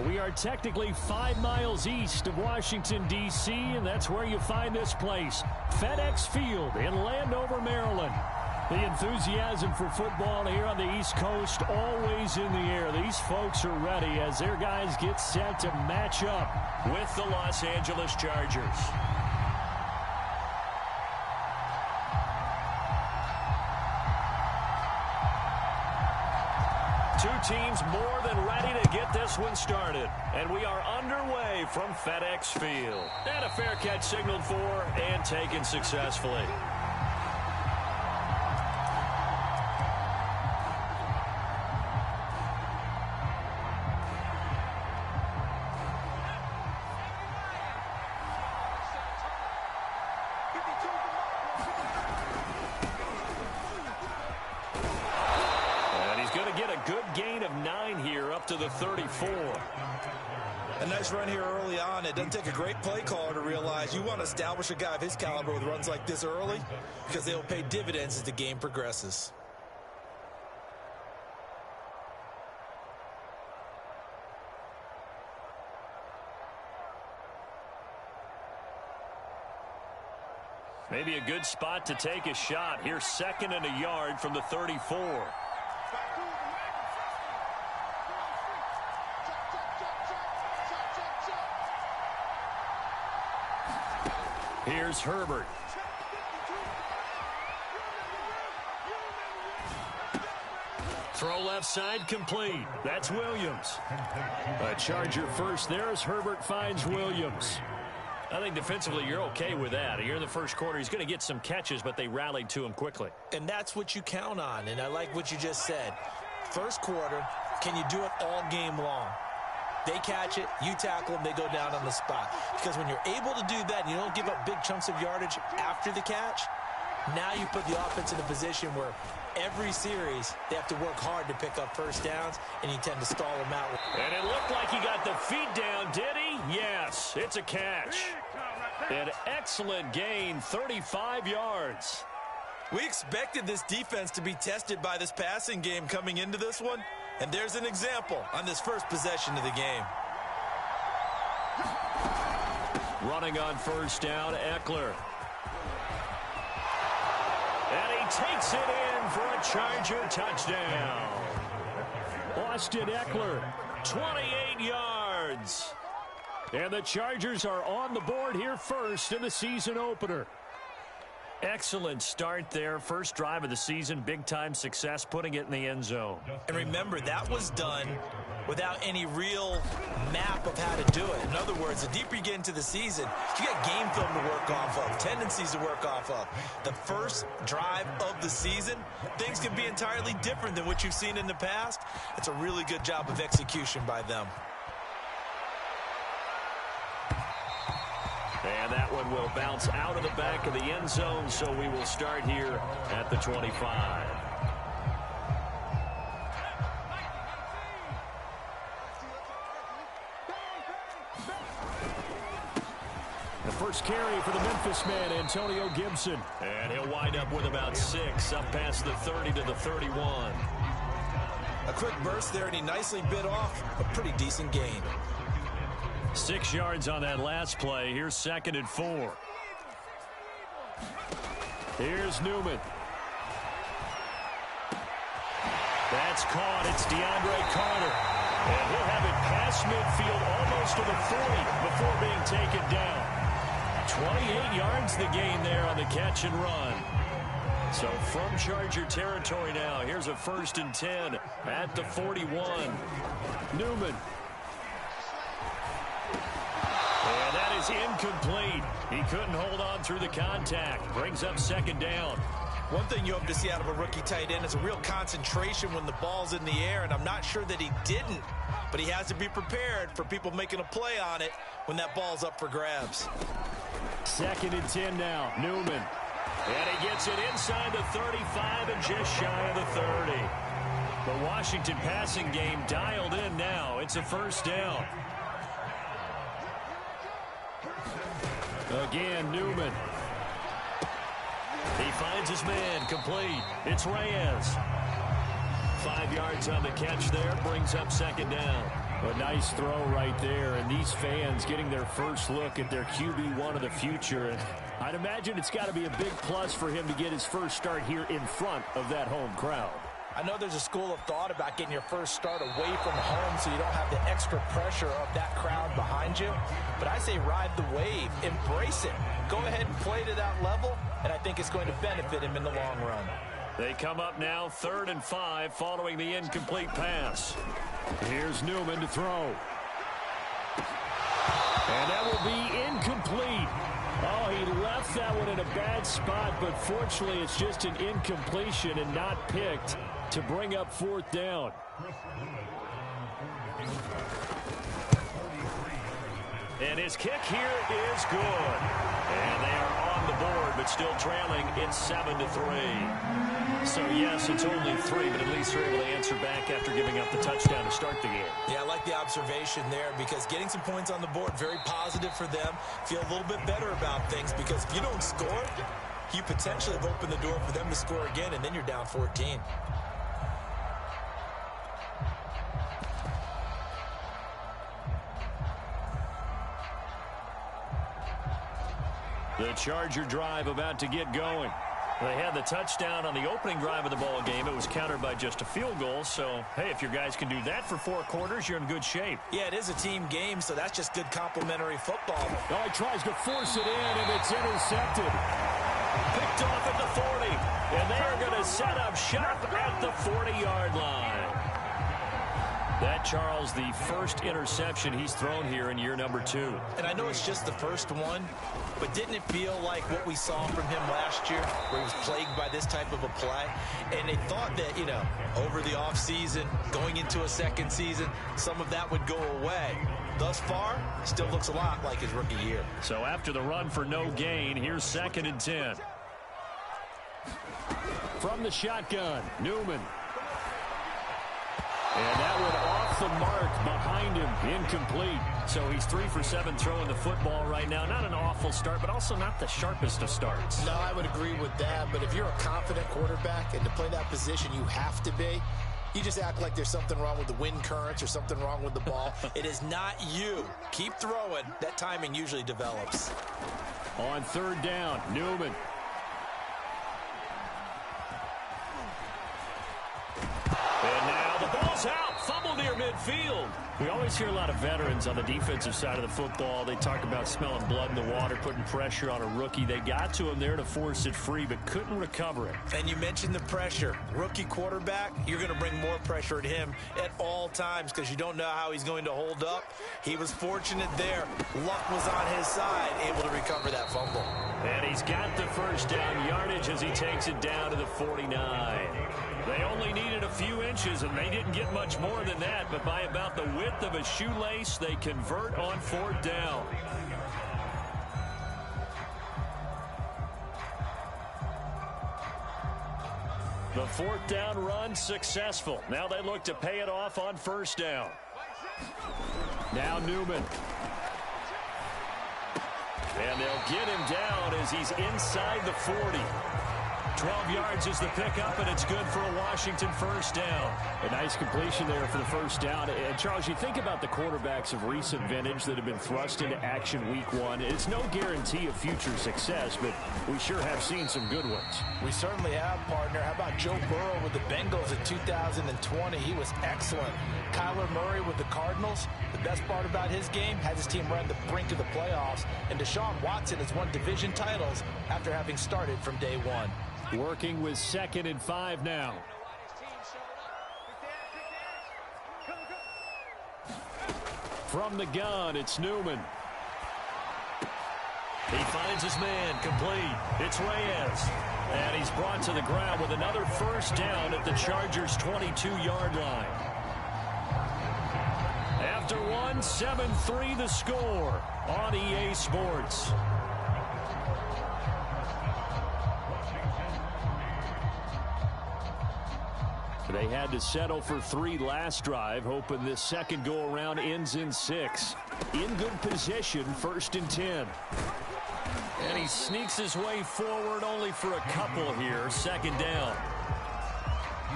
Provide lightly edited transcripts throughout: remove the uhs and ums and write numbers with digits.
We are technically 5 miles east of Washington, D.C., and that's where you find this place, FedEx Field in Landover, Maryland. The enthusiasm for football here on the East Coast always in the air. These folks are ready as their guys get set to match up with the Los Angeles Chargers. Two teams more than ready to get this one started. And we are underway from FedEx Field. And a fair catch signaled for and taken successfully. To the 34. A nice run here early on. It doesn't take a great play caller to realize you want to establish a guy of his caliber with runs like this early because they will pay dividends as the game progresses. Maybe a good spot to take a shot. Here's 2nd and a yard from the 34. Here's Herbert. Throw left side complete. That's Williams. A Charger first there as Herbert finds Williams. I think defensively you're okay with that. Here in the first quarter, he's going to get some catches, but they rallied to him quickly. And that's what you count on, and I like what you just said. First quarter, can you do it all game long? They catch it, you tackle them, they go down on the spot. Because when you're able to do that and you don't give up big chunks of yardage after the catch, now you put the offense in a position where every series they have to work hard to pick up first downs, and you tend to stall them out. And it looked like he got the feet down, did he? Yes, it's a catch. An excellent gain, 35 yards. We expected this defense to be tested by this passing game coming into this one. And there's an example on this first possession of the game. Running on first down, Eckler. And he takes it in for a Charger touchdown. Austin Eckler, 28 yards. And the Chargers are on the board here first in the season opener. Excellent start there. First drive of the season. Big-time success putting it in the end zone. And remember, that was done without any real map of how to do it. In other words, the deeper you get into the season, you got game film to work off of, tendencies to work off of. The first drive of the season, things can be entirely different than what you've seen in the past. It's a really good job of execution by them. And that one will bounce out of the back of the end zone, so we will start here at the 25. The first carry for the Memphis man, Antonio Gibson. And he'll wind up with about 6, up past the 30 to the 31. A quick burst there, and he nicely bit off a pretty decent gain. 6 yards on that last play. Here's 2nd and 4. Here's Newman. That's caught. It's DeAndre Carter. And he'll have it past midfield almost to the 40 before being taken down. 28 yards the gain there on the catch and run. So from Charger territory now, here's a 1st and 10 at the 41. Newman. And that is incomplete. He couldn't hold on through the contact. Brings up 2nd down. One thing you hope to see out of a rookie tight end is a real concentration when the ball's in the air, and I'm not sure that he didn't, but he has to be prepared for people making a play on it when that ball's up for grabs. 2nd and 10 now. Newman. And he gets it inside the 35 and just shy of the 30. The Washington passing game dialed in now. It's a 1st down. Again, Newman. He finds his man, complete. It's Reyes. 5 yards on the catch there, brings up 2nd down. A nice throw right there, and these fans getting their first look at their QB1 of the future. And I'd imagine it's got to be a big plus for him to get his first start here in front of that home crowd. I know there's a school of thought about getting your first start away from home so you don't have the extra pressure of that crowd behind you. But I say ride the wave, embrace it. Go ahead and play to that level, and I think it's going to benefit him in the long run. They come up now 3rd and 5 following the incomplete pass. Here's Newman to throw. And that will be incomplete. Oh, he left that one in a bad spot, but fortunately it's just an incompletion and not picked to bring up 4th down. And his kick here is good. And they are on the board, but still trailing. It's 7-3. So, yes, it's only 3, but at least they're able to answer back after giving up the touchdown to start the game. Yeah, I like the observation there because getting some points on the board, very positive for them. Feel a little bit better about things because if you don't score, you potentially have opened the door for them to score again, and then you're down 14. The Charger drive about to get going. They had the touchdown on the opening drive of the ball game. It was countered by just a field goal. So, hey, if your guys can do that for 4 quarters, you're in good shape. Yeah, it is a team game, so that's just good complementary football. Oh, he tries to force it in, and it's intercepted. Picked off at the 40, and they are going to set up shop at the 40-yard line. That, Charles, the first interception he's thrown here in year number 2. And I know it's just the first one, but didn't it feel like what we saw from him last year, where he was plagued by this type of a play? And they thought that, over the offseason, going into a second season, some of that would go away. Thus far, still looks a lot like his rookie year. So after the run for no gain, here's 2nd and 10. From the shotgun, Newman. And that one off the mark behind him, incomplete. So he's 3 for 7 throwing the football right now. Not an awful start, but also not the sharpest of starts. No, I would agree with that. But if you're a confident quarterback and to play that position, you have to be. You just act like there's something wrong with the wind currents or something wrong with the ball. It is not you. Keep throwing. That timing usually develops. On 3rd down, Newman. And now the ball's out. Fumble near midfield. We always hear a lot of veterans on the defensive side of the football. They talk about smelling blood in the water, putting pressure on a rookie. They got to him there to force it free, but couldn't recover it. And you mentioned the pressure. Rookie quarterback, you're going to bring more pressure at him at all times because you don't know how he's going to hold up. He was fortunate there. Luck was on his side, able to recover that fumble. And he's got the first down yardage as he takes it down to the 49. They only needed a few inches, and they didn't get much more than that, but by about the width of a shoelace, they convert on 4th down. The 4th down run successful. Now they look to pay it off on 1st down. Now Newman. And they'll get him down as he's inside the 40. 12 yards is the pickup, and it's good for a Washington first down. A nice completion there for the first down. And, Charles, you think about the quarterbacks of recent vintage that have been thrust into action week 1. It's no guarantee of future success, but we sure have seen some good ones. We certainly have, partner. How about Joe Burrow with the Bengals in 2020? He was excellent. Kyler Murray with the Cardinals. The best part about his game, has his team run the brink of the playoffs. And Deshaun Watson has won division titles after having started from day 1. Working with 2nd and 5 now. From the gun, it's Newman. He finds his man, complete. It's Reyes. And he's brought to the ground with another first down at the Chargers' 22-yard line. After 1, 7-3 the score on EA Sports. They had to settle for 3 last drive, hoping this second go-around ends in 6. In good position, 1st and 10. And he sneaks his way forward only for a couple here, 2nd down.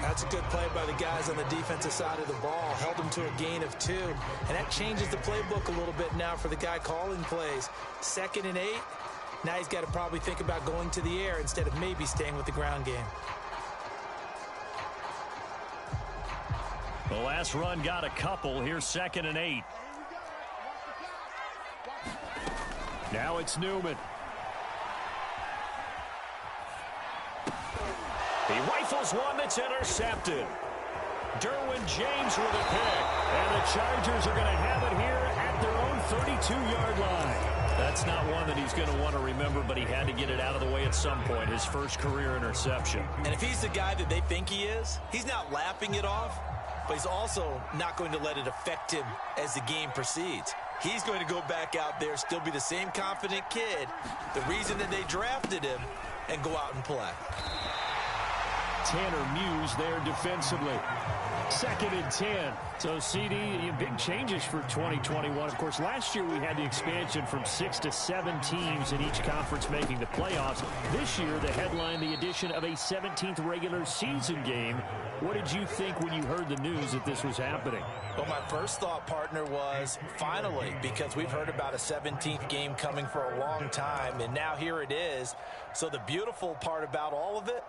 That's a good play by the guys on the defensive side of the ball. Held them to a gain of 2. And that changes the playbook a little bit now for the guy calling plays. 2nd and 8. Now he's got to probably think about going to the air instead of maybe staying with the ground game. The last run got a couple. Here's 2nd and 8. Now it's Newman. He rifles one that's intercepted. Derwin James with a pick. And the Chargers are going to have it here at their own 32-yard line. That's not one that he's going to want to remember, but he had to get it out of the way at some point. His first career interception. And if he's the guy that they think he is, he's not lapping it off, but he's also not going to let it affect him as the game proceeds. He's going to go back out there, still be the same confident kid, the reason that they drafted him, and go out and play. Tanner Muse there defensively. 2nd and 10. So, CD, big changes for 2021. Of course, last year we had the expansion from 6 to 7 teams in each conference making the playoffs. This year, the headline, the addition of a 17th regular season game. What did you think when you heard the news that this was happening? Well, my first thought, partner, was finally, because we've heard about a 17th game coming for a long time, and now here it is. So the beautiful part about all of it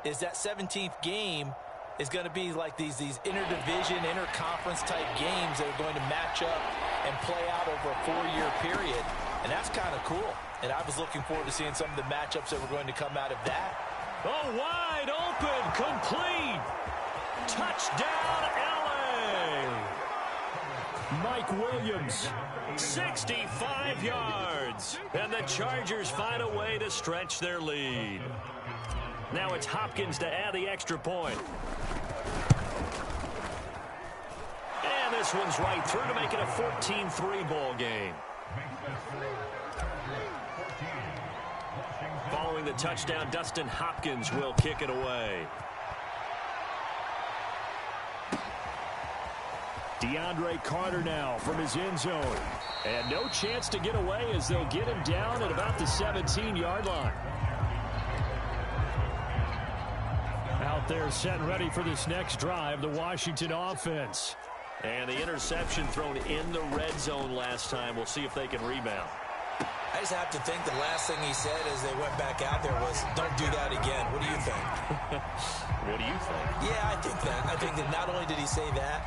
is that 17th game is going to be like these interdivision, interconference type games that are going to match up and play out over a 4-year period. And that's kind of cool. And I was looking forward to seeing some of the matchups that were going to come out of that. Oh, wide open, complete. Touchdown, LA. Mike Williams, 65 yards. And the Chargers find a way to stretch their lead. Now it's Hopkins to add the extra point. And this one's right through to make it a 14-3 ball game. Following the touchdown, Dustin Hopkins will kick it away. DeAndre Carter now from his end zone. And no chance to get away as they'll get him down at about the 17-yard line. Out there set and ready for this next drive, the Washington offense. And the interception thrown in the red zone last time. We'll see if they can rebound. I just have to think the last thing he said as they went back out there was, don't do that again. What do you think? What do you think? Yeah, I think that. I think that not only did he say that,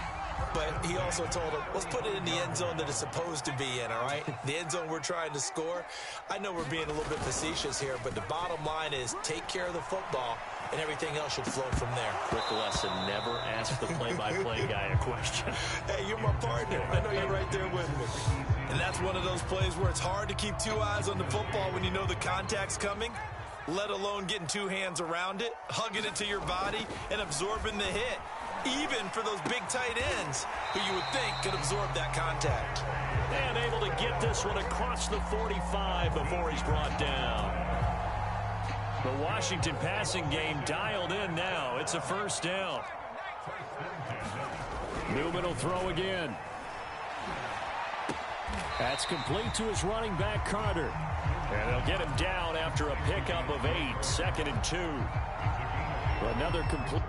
but he also told him, let's put it in the end zone that it's supposed to be in, all right? The end zone we're trying to score. I know we're being a little bit facetious here, but the bottom line is take care of the football, and everything else should flow from there. Quick lesson, never ask the play-by-play guy a question. Hey, you're my partner. I know you're right there with me. And that's one of those plays where it's hard to keep 2 eyes on the football when you know the contact's coming, let alone getting 2 hands around it, hugging it to your body, and absorbing the hit. Even for those big tight ends who you would think could absorb that contact. And able to get this one across the 45 before he's brought down. The Washington passing game dialed in now. It's a first down. Newman will throw again. That's complete to his running back, Carter. And they'll get him down after a pickup of 8. 2nd and 2. Another complete.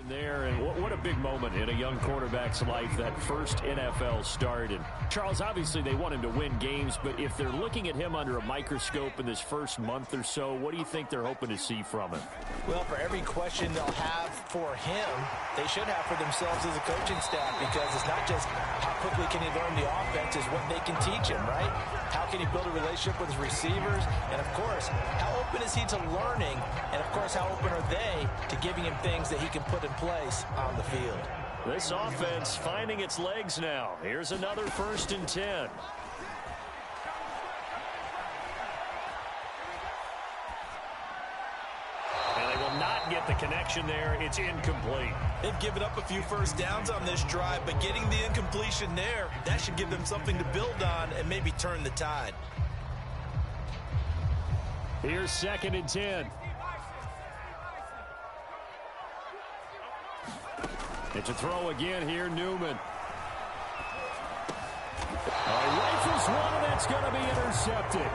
There, and what a big moment in a young quarterback's life, that first NFL start. And Charles, obviously they want him to win games, but if they're looking at him under a microscope in this first month or so, what do you think they're hoping to see from him? Well, for every question they'll have for him, they should have for themselves as a coaching staff, because it's not just how quickly can he learn the offense, it's what they can teach him, right? How can he build a relationship with his receivers? And, of course, how open is he to learning? And, of course, how open are they to giving him things that he can put in place on the field? This offense finding its legs now. Here's another 1st and 10. And they will not get get the connection there. It's incomplete. They've given up a few first downs on this drive, but getting the incompletion there, that should give them something to build on and maybe turn the tide. Here's 2nd and 10. It's a throw again here, Newman. Rifles one, and that's going to be intercepted.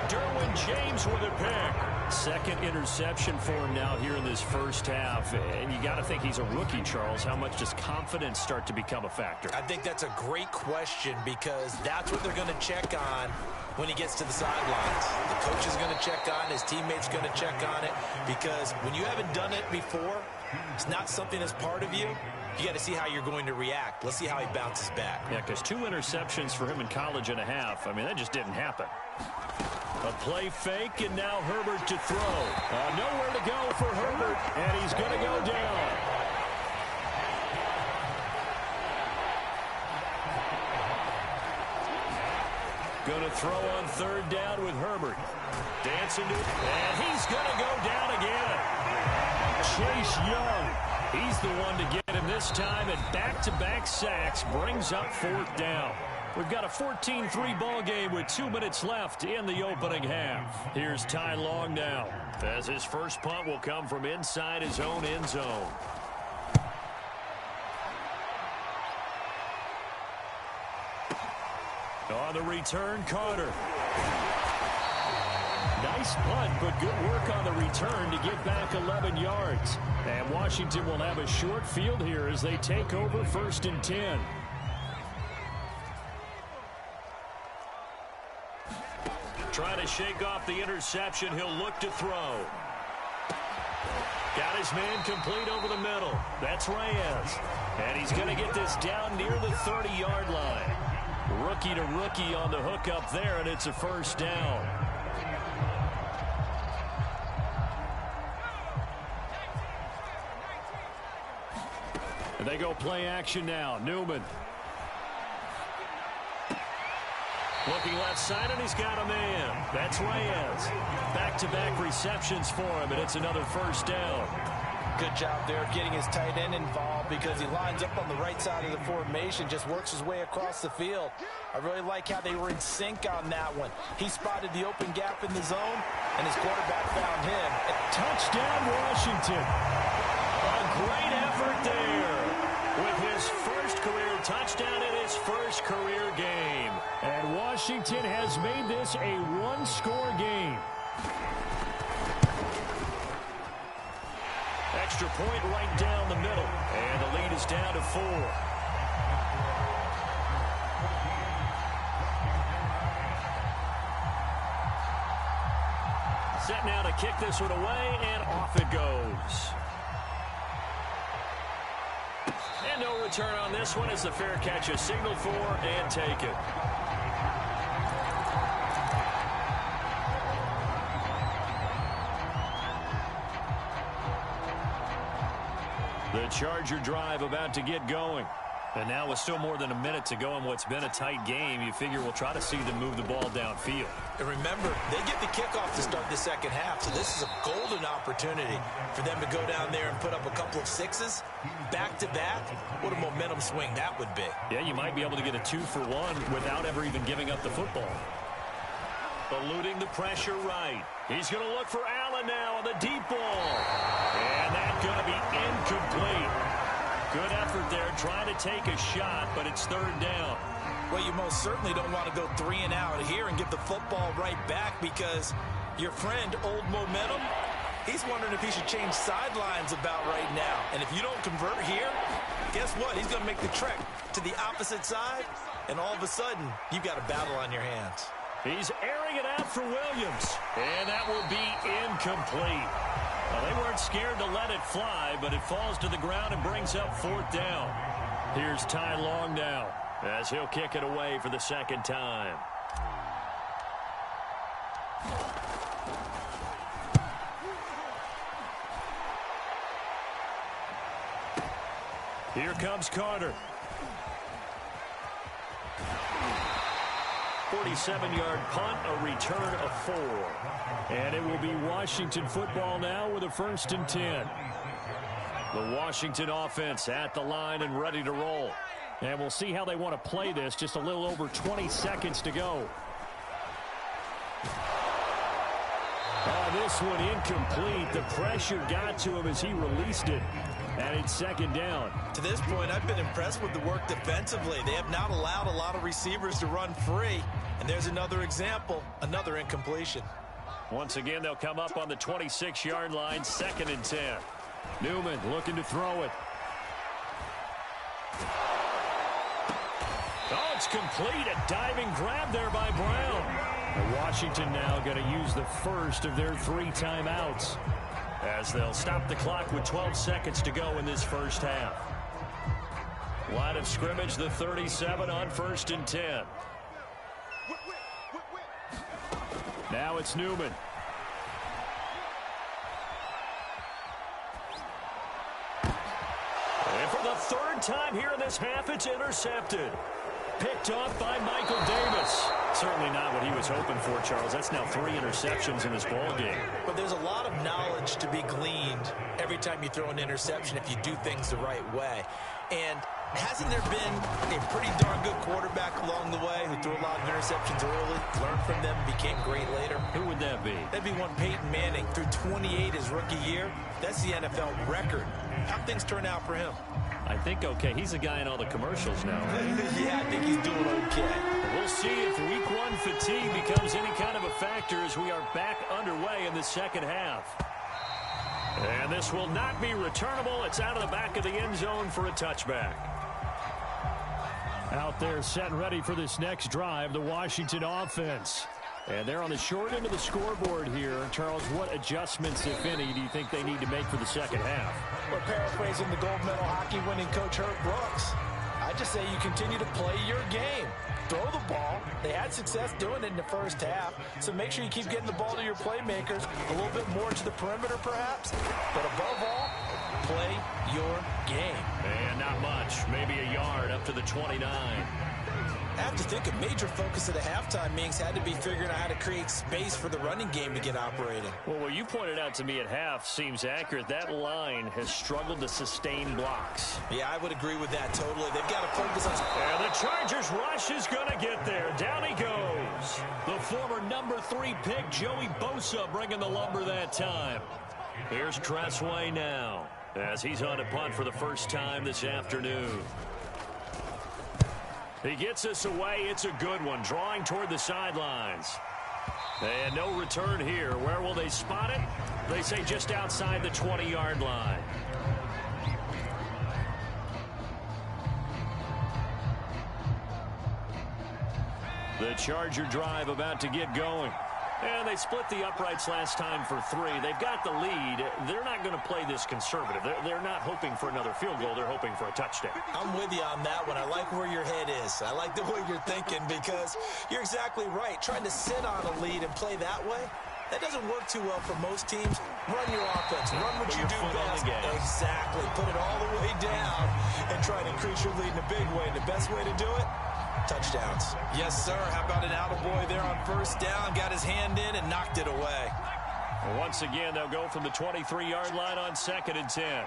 Derwin James with a pick. Second interception for him now here in this first half. And you got to think he's a rookie, Charles. How much does confidence start to become a factor? I think that's a great question because that's what they're going to check on when he gets to the sidelines. The coach is going to check on, his teammates going to check on it, because when you haven't done it before, it's not something that's part of you. You got to see how you're going to react. Let's see how he bounces back. Yeah, because 2 interceptions for him in college and a half. I mean, that just didn't happen. A play fake, and now Herbert to throw. Nowhere to go for Herbert, and he's going to go down. Going to throw on 3rd down with Herbert. Dancing to it, and he's going to go down again. Chase Young, he's the one to get him this time, and back-to-back sacks brings up 4th down. We've got a 14-3 ball game with 2 minutes left in the opening half. Here's Ty Long now, as his first punt will come from inside his own end zone. On the return, Carter. Nice punt, but good work on the return to get back 11 yards. And Washington will have a short field here as they take over 1st and 10. Trying to shake off the interception. He'll look to throw. Got his man complete over the middle. That's Reyes. And he's going to get this down near the 30-yard line. Rookie to rookie on the hook up there, and it's a 1st down. And they go play action now. Newman. Looking left side, and he's got a man. That's Reyes. Back-to-back receptions for him, and it's another 1st down. Good job there of getting his tight end involved because he lines up on the right side of the formation, just works his way across the field. I really like how they were in sync on that one. He spotted the open gap in the zone, and his quarterback found him. Touchdown, Washington. A great effort there with his first career touchdown in his first career game. And Washington has made this a 1-score game. Extra point right down the middle. And the lead is down to 4. Set now to kick this one away, and off it goes. And no return on this one. It's a fair catch, a signal for, and take it. The Charger drive about to get going. And now with still more than a minute to go in what's been a tight game, you figure we'll try to see them move the ball downfield. And remember, they get the kickoff to start the second half, so this is a golden opportunity for them to go down there and put up a couple of 6s back-to-back. What a momentum swing that would be. Yeah, you might be able to get a 2-for-1 without ever even giving up the football. Eluding the pressure right. He's going to look for Allen now on the deep ball. And that's going to be incomplete. Good effort there, trying to take a shot, but it's 3rd down. Well, you most certainly don't want to go 3 and out here and give the football right back because your friend, Old Momentum, he's wondering if he should change sidelines about right now. And if you don't convert here, guess what? He's going to make the trek to the opposite side, and all of a sudden, you've got a battle on your hands. He's airing it out for Williams, and that will be incomplete. Well, they weren't scared to let it fly, but it falls to the ground and brings up 4th down. Here's Ty Long now, as he'll kick it away for the 2nd time. Here comes Carter. 47-yard punt, a return of 4. And it will be Washington football now with a 1st and 10. The Washington offense at the line and ready to roll. And we'll see how they want to play this. Just a little over 20 seconds to go. This one incomplete. The pressure got to him as he released it. And it's 2nd down. To this point, I've been impressed with the work defensively. They have not allowed a lot of receivers to run free. And there's another example, another incompletion. Once again, they'll come up on the 26-yard line, 2nd and 10. Newman looking to throw it. Oh, it's complete. A diving grab there by Brown. Washington now going to use the first of their 3 timeouts as they'll stop the clock with 12 seconds to go in this first half. Line of scrimmage, the 37 on 1st and 10. Now it's Newman. And for the 3rd time here in this half, it's intercepted. Picked off by Michael Davis. Certainly not what he was hoping for, Charles. That's now 3 interceptions in this ball game. But there's a lot of knowledge to be gleaned every time you throw an interception if you do things the right way. And hasn't there been a pretty darn good quarterback along the way who threw a lot of interceptions early, learned from them, became great later? Who would that be? That'd be one Peyton Manning. Threw 28 his rookie year. That's the NFL record. How'd things turn out for him? I think okay. He's a guy in all the commercials now. Yeah, I think he's doing okay. We'll see if week 1 fatigue becomes any kind of a factor as we are back underway in the second half. And this will not be returnable. It's out of the back of the end zone for a touchback. Out there set and ready for this next drive, the Washington offense. And they're on the short end of the scoreboard here. Charles, what adjustments, if any, do you think they need to make for the second half? We're paraphrasing the gold medal hockey winning coach Herb Brooks. I just say you continue to play your game. Throw the ball. They had success doing it in the first half, so make sure you keep getting the ball to your playmakers, a little bit more to the perimeter perhaps, but above all, play your game. And not much, maybe a yard up to the 29. I have to think a major focus of the halftime meetings had to be figuring out how to create space for the running game to get operating. Well, what you pointed out to me at half seems accurate. That line has struggled to sustain blocks. Yeah, I would agree with that totally. They've got to focus on... And the Chargers rush is going to get there. Down he goes. The former number 3 pick, Joey Bosa, bringing the lumber that time. Here's Tressway now as he's on a punt for the first time this afternoon. He gets us away. It's a good one. Drawing toward the sidelines. And no return here. Where will they spot it? They say just outside the 20-yard line. The Charger drive about to get going. And they split the uprights last time for 3. They've got the lead. They're not going to play this conservative. They're not hoping for another field goal. They're hoping for a touchdown. I'm with you on that one. I like where your head is. I like the way you're thinking because you're exactly right. Trying to sit on a lead and play that way, that doesn't work too well for most teams. Run your offense. Run what you do best. Exactly. Put it all the way down and try to increase your lead in a big way. And the best way to do it? Touchdowns. Yes, sir. How about an attaboy there on first down? Got his hand in and knocked it away. Well, once again, they'll go from the 23-yard line on 2nd and 10.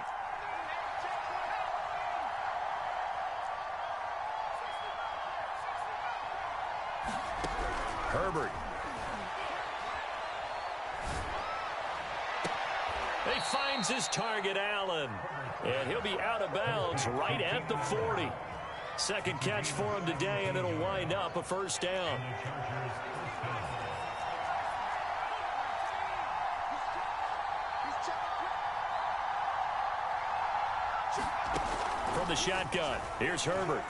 Herbert. He finds his target, Allen. And he'll be out of bounds right at the 40. Second catch for him today, and it'll wind up a first down. From the shotgun, here's Herbert.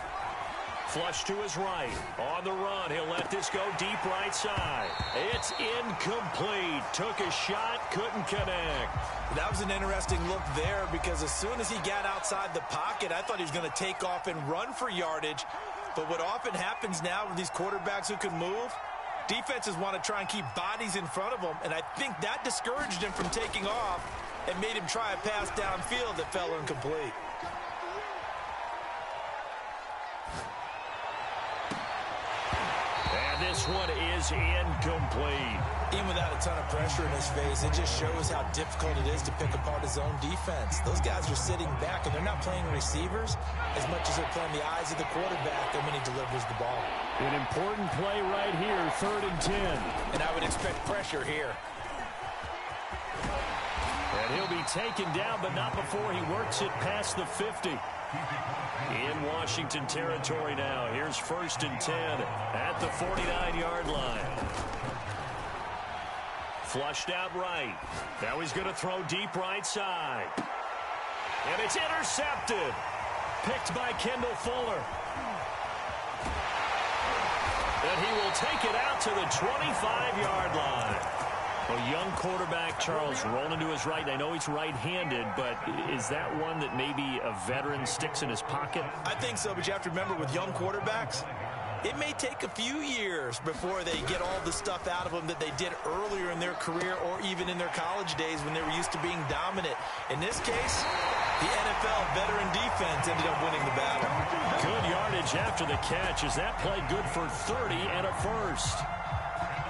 Flush to his right. On the run, he'll let this go deep right side. It's incomplete. Took a shot, couldn't connect. That was an interesting look there because as soon as he got outside the pocket, I thought he was going to take off and run for yardage. But what often happens now with these quarterbacks who can move, defenses want to try and keep bodies in front of them, and I think that discouraged him from taking off and made him try a pass downfield that fell incomplete. this one is incomplete. Even without a ton of pressure in his face, it just shows how difficult it is to pick apart his own defense. Those guys are sitting back, and they're not playing receivers as much as they're playing the eyes of the quarterback when he delivers the ball. An important play right here, 3rd and 10. And I would expect pressure here. And he'll be taken down, but not before he works it past the 50. In Washington territory now. Here's 1st and 10 at the 49-yard line. Flushed out right. Now he's going to throw deep right side. And it's intercepted. Picked by Kendall Fuller. And he will take it out to the 25-yard line. A young quarterback, Charles, rolling to his right. I know he's right-handed, but is that one that maybe a veteran sticks in his pocket? I think so, but you have to remember with young quarterbacks, it may take a few years before they get all the stuff out of them that they did earlier in their career or even in their college days when they were used to being dominant. In this case, the NFL veteran defense ended up winning the battle. Good yardage after the catch as that play good for 30 and a first.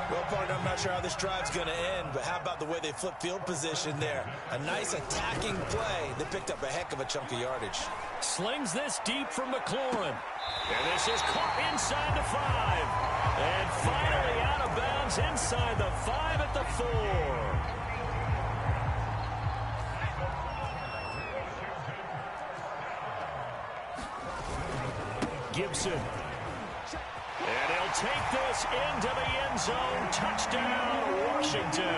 Well, partner, I'm not sure how this drive's going to end, but how about the way they flip field position there? A nice attacking play that picked up a heck of a chunk of yardage. Slings this deep from McLaurin. And this is caught inside the 5. And finally out of bounds inside the 5 at the 4. Gibson. And he'll take this into the end zone. Touchdown, Washington.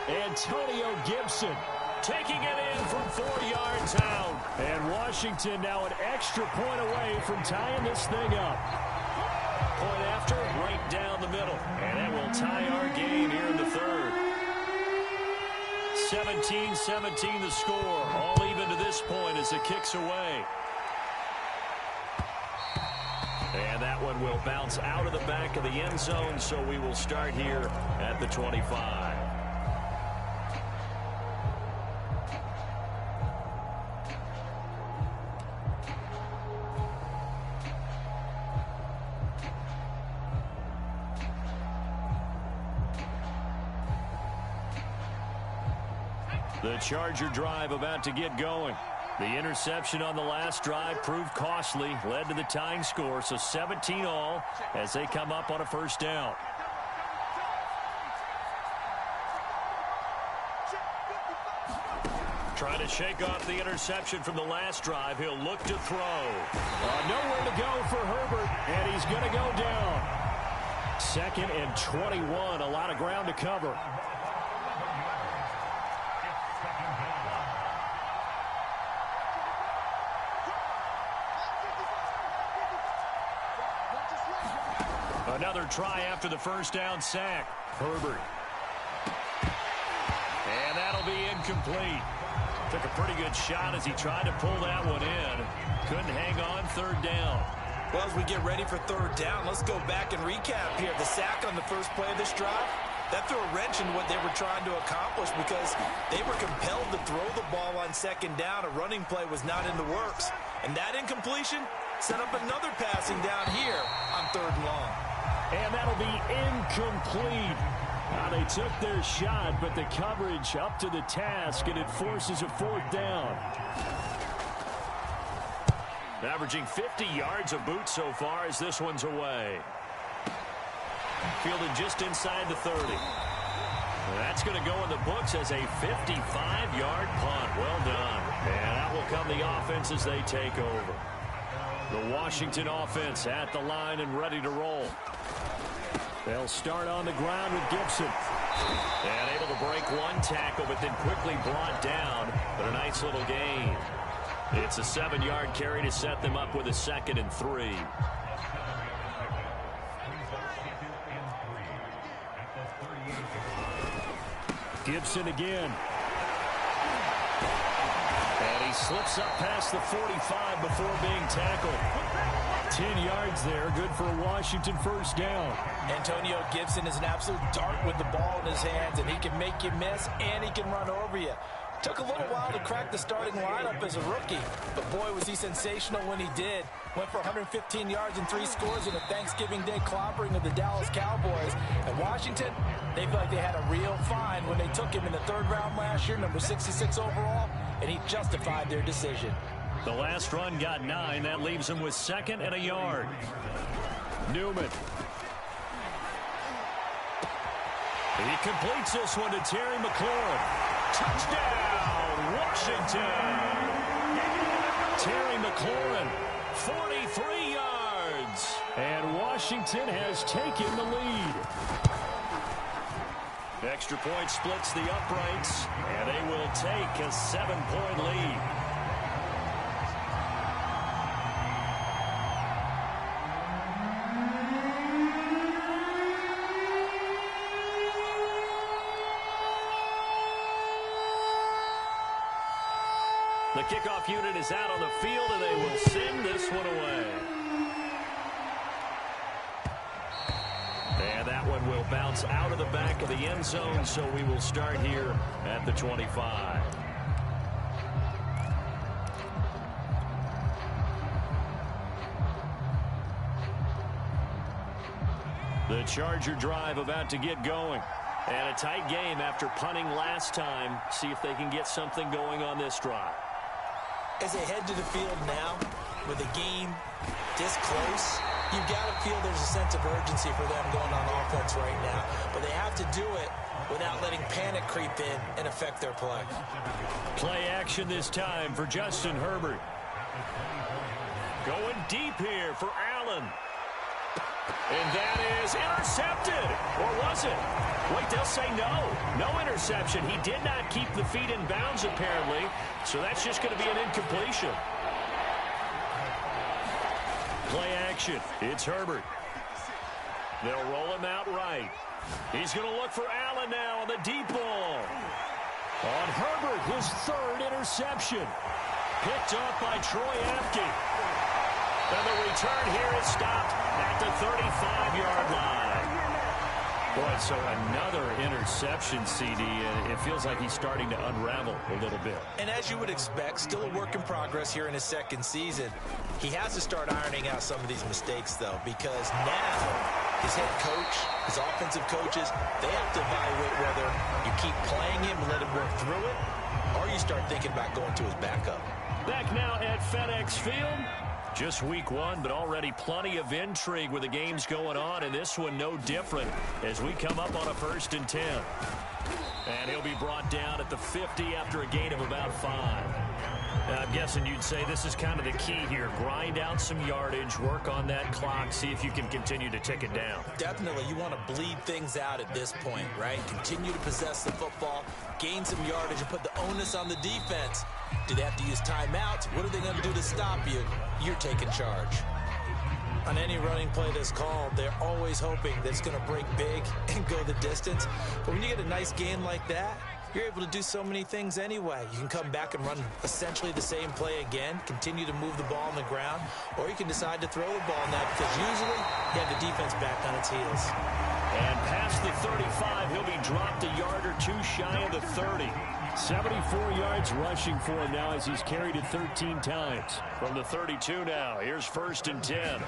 Antonio Gibson taking it in from 4 yards out. And Washington now an extra point away from tying this thing up. Point after, right down the middle. And that will tie our game here in the 3rd. 17-17 the score. All even to this point as it kicks away. And that one will bounce out of the back of the end zone, so we will start here at the 25. The Charger drive about to get going. The interception on the last drive proved costly, led to the tying score, so 17 all as they come up on a first down. Trying to shake off the interception from the last drive. He'll look to throw. Nowhere to go for Herbert, and he's going to go down. 2nd and 21, a lot of ground to cover. Another try after the first down sack. Herbert. And that'll be incomplete. Took a pretty good shot as he tried to pull that one in. Couldn't hang on 3rd down. Well, as we get ready for 3rd down, let's go back and recap here. The sack on the first play of this drive, that threw a wrench in what they were trying to accomplish because they were compelled to throw the ball on 2nd down. A running play was not in the works. And that incompletion set up another passing down here on 3rd and long. And that'll be incomplete. Now they took their shot, but the coverage up to the task, and it forces a 4th down. Averaging 50 yards a boot so far as this one's away. Fielded just inside the 30. That's going to go in the books as a 55-yard punt. Well done. And out will come the offense as they take over. The Washington offense at the line and ready to roll. They'll start on the ground with Gibson. And able to break one tackle, but then quickly brought down. But a nice little gain. It's a 7-yard carry to set them up with a 2nd and 3. Gibson again. And he slips up past the 45 before being tackled. 10 yards there, good for a Washington first down. Antonio Gibson is an absolute dart with the ball in his hands, and he can make you miss, and he can run over you. Took a little while to crack the starting lineup as a rookie, but boy, was he sensational when he did. Went for 115 yards and 3 scores in a Thanksgiving Day clobbering of the Dallas Cowboys. And Washington, they feel like they had a real find when they took him in the 3rd round last year, number 66 overall, and he justified their decision. The last run got 9. That leaves him with 2nd and a yard. Newman. He completes this one to Terry McLaurin. Touchdown, Washington. Terry McLaurin, 43 yards. And Washington has taken the lead. Extra point splits the uprights, and they will take a 7-point lead. The kickoff unit is out on the field, and they will send this one away. And that one will bounce out of the back of the end zone, so we will start here at the 25. The Charger drive about to get going. And a tight game after punting last time. See if they can get something going on this drive. As they head to the field now, with the game this close, you've got to feel there's a sense of urgency for them going on offense right now. But they have to do it without letting panic creep in and affect their play. Play action this time for Justin Herbert. Going deep here for Allen. And that is intercepted. Or was it? Wait, they'll say no. No interception. He did not keep the feet in bounds, apparently. So that's just going to be an incompletion. Play action. It's Herbert. They'll roll him out right. He's going to look for Allen now on the deep ball. On Herbert, his 3rd interception. Picked off by Troy Apke. And the return here is stopped at the 35-yard line. Boy, so another interception, CD, and it feels like he's starting to unravel a little bit. And as you would expect, still a work in progress here in his 2nd season. He has to start ironing out some of these mistakes, though, because now his head coach, his offensive coaches, they have to evaluate whether you keep playing him and let him work through it, or you start thinking about going to his backup. Back now at FedEx Field. Just week 1, but already plenty of intrigue with the games going on, and this one no different as we come up on a 1st and 10. And he'll be brought down at the 50 after a gain of about 5. Now, I'm guessing you'd say this is kind of the key here. Grind out some yardage, work on that clock, see if you can continue to tick it down. Definitely. You want to bleed things out at this point, right? Continue to possess the football, gain some yardage, and put the onus on the defense. Do they have to use timeouts? What are they going to do to stop you? You're taking charge. On any running play that's called, they're always hoping that it's going to break big and go the distance. But when you get a nice gain like that, you're able to do so many things anyway. You can come back and run essentially the same play again, continue to move the ball on the ground, or you can decide to throw the ball now because usually you have the defense back on its heels. And past the 35, he'll be dropped a yard or 2 shy of the 30. 74 yards rushing for him now as he's carried it 13 times. From the 32 now, here's 1st and 10.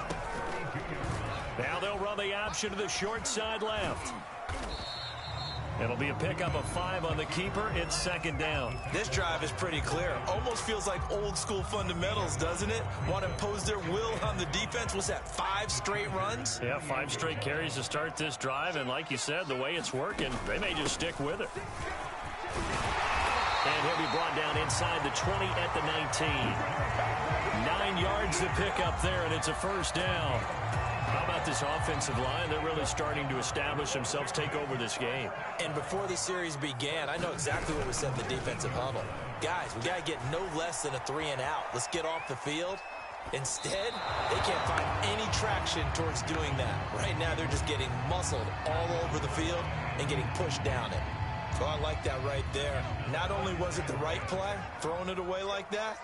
Now they'll run the option to the short side left. It'll be a pickup of 5 on the keeper. It's 2nd down. This drive is pretty clear. Almost feels like old school fundamentals, doesn't it? Want to impose their will on the defense. What's that, 5 straight runs? Yeah, 5 straight carries to start this drive. And like you said, the way it's working, they may just stick with it. And he'll be brought down inside the 20 at the 19. 9 yards to pick up there, and it's a 1st down. How about this offensive line? They're really starting to establish themselves, take over this game. And before the series began, I know exactly what was said in the defensive huddle. Guys, we got to get no less than a 3 and out. Let's get off the field. Instead, they can't find any traction towards doing that. Right now, they're just getting muscled all over the field and getting pushed down it. So I like that right there. Not only was it the right play, throwing it away like that,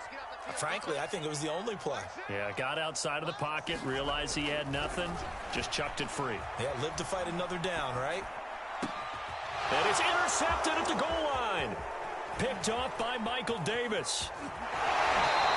frankly, I think it was the only play. Yeah, got outside of the pocket, realized he had nothing, just chucked it free. Yeah, live to fight another down, right? And it's intercepted at the goal line. Picked off by Michael Davis.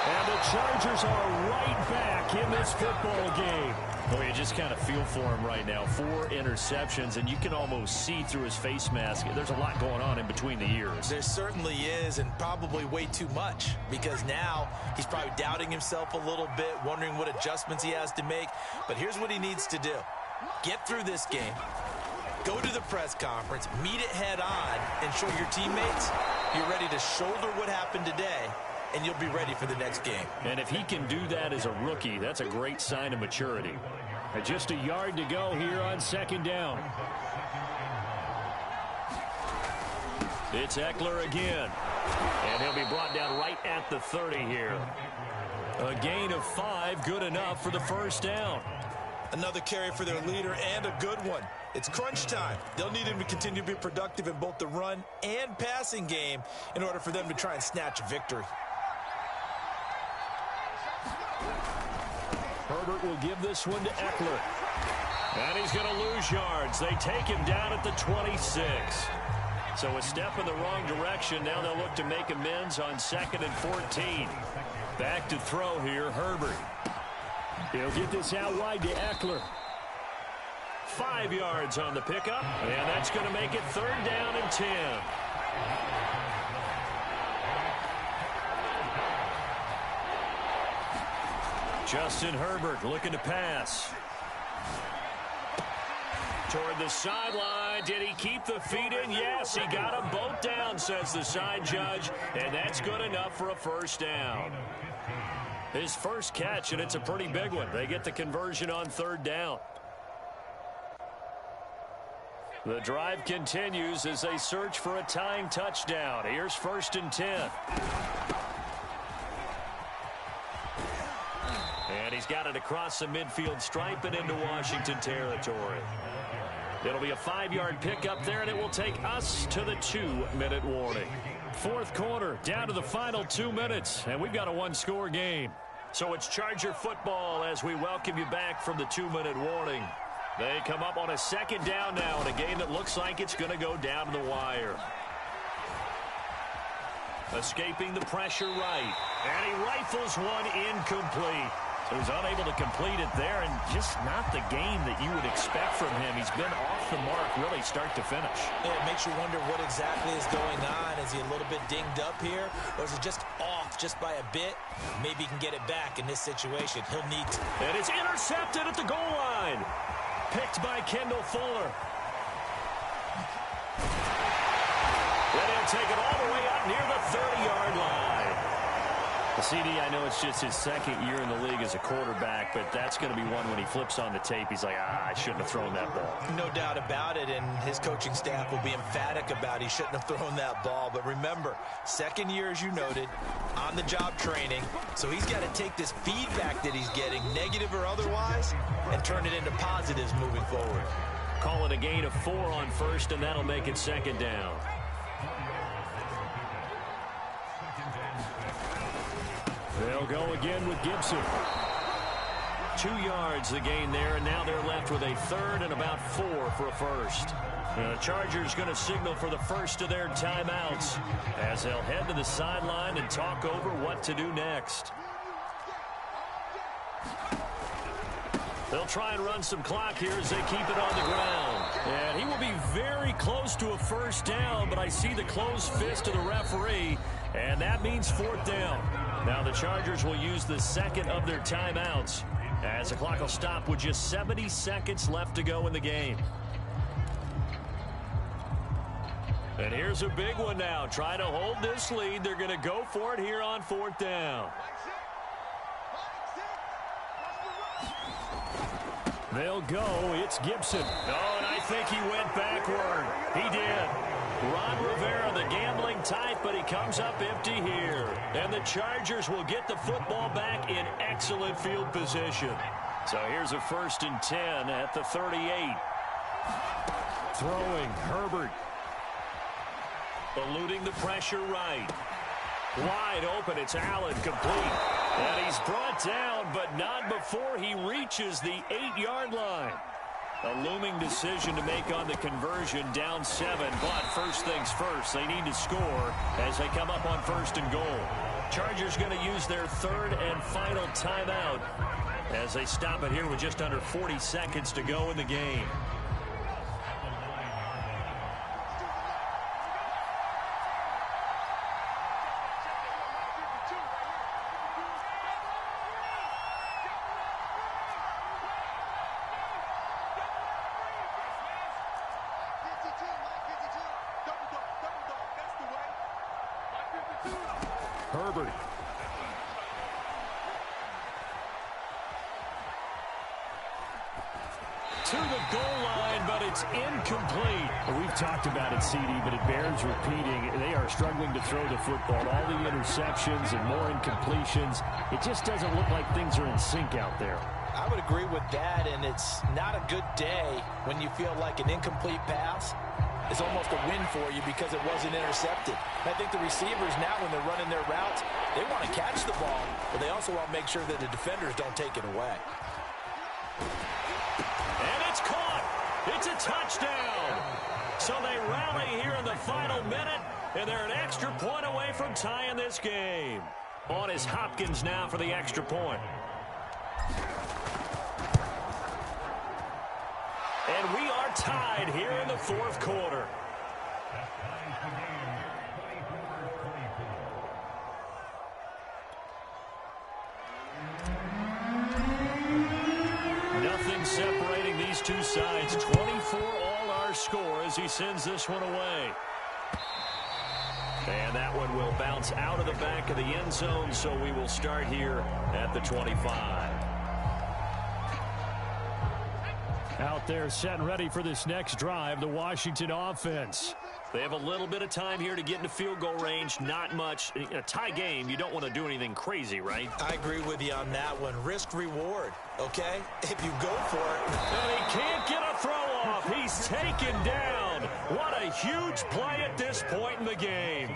And the Chargers are right back in this football game. Well, you just kind of feel for him right now. 4 interceptions, and you can almost see through his face mask. There's a lot going on in between the ears. There certainly is, and probably way too much, because now he's probably doubting himself a little bit, wondering what adjustments he has to make. But here's what he needs to do. Get through this game. Go to the press conference, meet it head on, and show your teammates you're ready to shoulder what happened today, and you'll be ready for the next game. And if he can do that as a rookie, that's a great sign of maturity. And just a yard to go here on 2nd down. It's Eckler again. And he'll be brought down right at the 30 here. A gain of 5, good enough for the 1st down. Another carry for their leader, and a good one. It's crunch time. They'll need him to continue to be productive in both the run and passing game in order for them to try and snatch a victory. Herbert will give this one to Eckler. And he's going to lose yards. They take him down at the 26. So a step in the wrong direction. Now they'll look to make amends on 2nd and 14. Back to throw here, Herbert. He'll get this out wide to Eckler. 5 yards on the pickup, and that's going to make it 3rd down and 10. Justin Herbert looking to pass. Toward the sideline. Did he keep the feet in? Yes, he got them both down, says the side judge, and that's good enough for a 1st down. His first catch, and it's a pretty big one. They get the conversion on 3rd down. The drive continues as they search for a tying touchdown. Here's 1st and 10. And he's got it across the midfield stripe and into Washington territory. It'll be a 5-yard pickup there, and it will take us to the 2-minute warning. 4th quarter, down to the final 2 minutes, and we've got a 1-score game. So it's Charger football as we welcome you back from the 2-minute warning. They come up on a 2nd down now in a game that looks like it's going to go down to the wire. Escaping the pressure right, and he rifles one incomplete. So he's unable to complete it there, and just not the game that you would expect from him. He's been off the mark really start to finish. Yeah, it makes you wonder what exactly is going on. Is he a little bit dinged up here, or is it just off just by a bit? Maybe he can get it back in this situation. He'll need to. And it's intercepted at the goal line. Picked by Kendall Fuller. Then he'll take it all the way up near the 30-yard line. The CD, I know it's just his 2nd year in the league as a quarterback, but that's going to be one when he flips on the tape. He's like, I shouldn't have thrown that ball. No doubt about it, and his coaching staff will be emphatic about he shouldn't have thrown that ball. But remember, 2nd year, as you noted, on-the-job training. So he's got to take this feedback that he's getting, negative or otherwise, and turn it into positives moving forward. Call it a gain of 4 on 1st, and that'll make it 2nd down. They'll go again with Gibson. 2 yards the gain there, and now they're left with a 3rd and about 4 for a 1st. The Chargers going to signal for the first of their timeouts as they'll head to the sideline and talk over what to do next. They'll try and run some clock here as they keep it on the ground. And he will be very close to a 1st down, but I see the closed fist of the referee, and that means 4th down. Now the Chargers will use the 2nd of their timeouts as the clock will stop with just 70 seconds left to go in the game. And here's a big one now. Trying to hold this lead. They're going to go for it here on 4th down. They'll go. It's Gibson. Oh, and I think he went backward. He did. Ron Rivera, the gambling type, but he comes up empty here. And the Chargers will get the football back in excellent field position. So here's a 1st and 10 at the 38. Throwing, Herbert. Eluding the pressure right. Wide open, it's Allen, complete. And he's brought down, but not before he reaches the 8-yard line. A looming decision to make on the conversion, down 7. But first things first, they need to score as they come up on 1st and goal. Chargers going to use their 3rd and final timeout as they stop it here with just under 40 seconds to go in the game. Herbert. To the goal line, but it's incomplete. We've talked about it, CD, but it bears repeating. They are struggling to throw the football. All the interceptions and more incompletions. It just doesn't look like things are in sync out there. I would agree with that, and it's not a good day when you feel like an incomplete pass is almost a win for you because it wasn't intercepted. I think the receivers now, when they're running their routes, they want to catch the ball, but they also want to make sure that the defenders don't take it away. And it's caught. It's a touchdown. So they rally here in the final minute, and they're an extra point away from tying this game. On is Hopkins now for the extra point. And we are tied here in the 4th quarter. Nothing separating these two sides. 24 all our score as he sends this one away. And that one will bounce out of the back of the end zone, so we will start here at the 25. Out there set and ready for this next drive, the Washington offense. They have a little bit of time here to get into field goal range. Not much. In a tie game, you don't want to do anything crazy, right? I agree with you on that one. Risk reward, okay? If you go for it. And he can't get a throw off. He's taken down. What a huge play at this point in the game.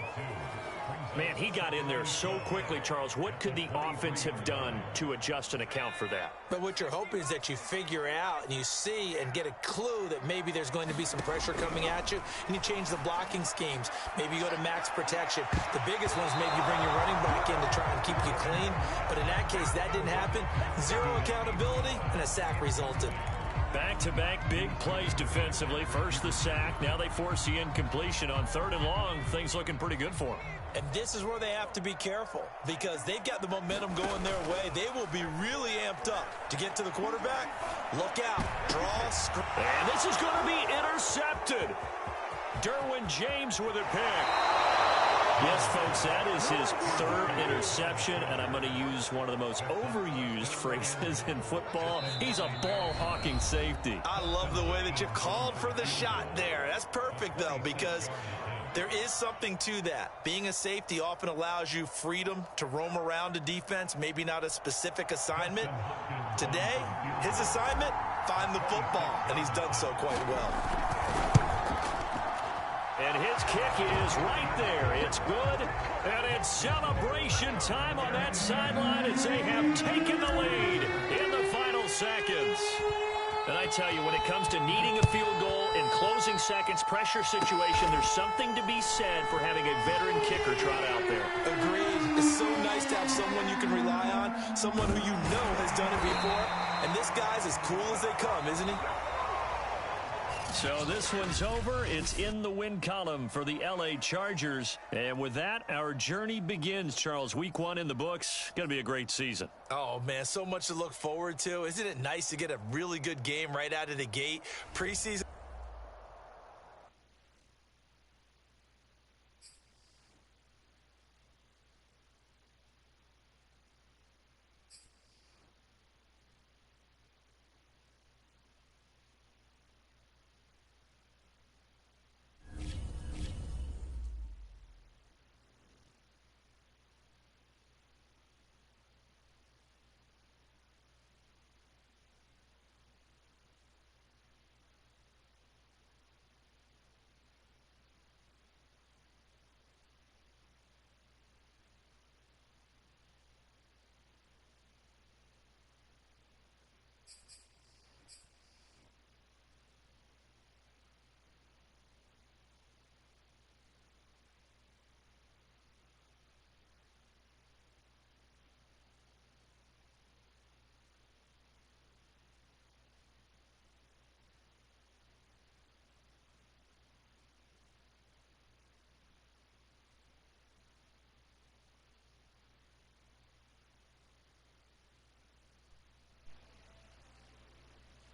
Man, he got in there so quickly, Charles. What could the offense have done to adjust and account for that? But what you're hoping is that you figure out and you see and get a clue that maybe there's going to be some pressure coming at you, and you change the blocking schemes. Maybe you go to max protection. The biggest one is maybe you bring your running back in to try and keep you clean. But in that case, that didn't happen. Zero accountability, and a sack resulted. Back-to-back big plays defensively. First the sack. Now they force the incompletion on 3rd and long. Things looking pretty good for them. And this is where they have to be careful because they've got the momentum going their way. They will be really amped up to get to the quarterback. Look out. Draw. And this is going to be intercepted. Derwin James with a pick. Yes, folks, that is his 3rd interception, and I'm going to use one of the most overused phrases in football. He's a ball-hawking safety. I love the way that you called for the shot there. That's perfect, though, because there is something to that. Being a safety often allows you freedom to roam around a defense, maybe not a specific assignment. Today, his assignment, find the football, and he's done so quite well. And his kick is right there. It's good, and it's celebration time on that sideline as they have taken the lead in the final seconds. And I tell you, when it comes to needing a field goal in closing seconds, pressure situation, there's something to be said for having a veteran kicker trot out there. Agreed. It's so nice to have someone you can rely on, someone who you know has done it before. And this guy's as cool as they come, isn't he? So this one's over. It's in the win column for the LA Chargers. And with that, our journey begins, Charles. Week 1 in the books. Going to be a great season. Oh, man, so much to look forward to. Isn't it nice to get a really good game right out of the gate? Preseason.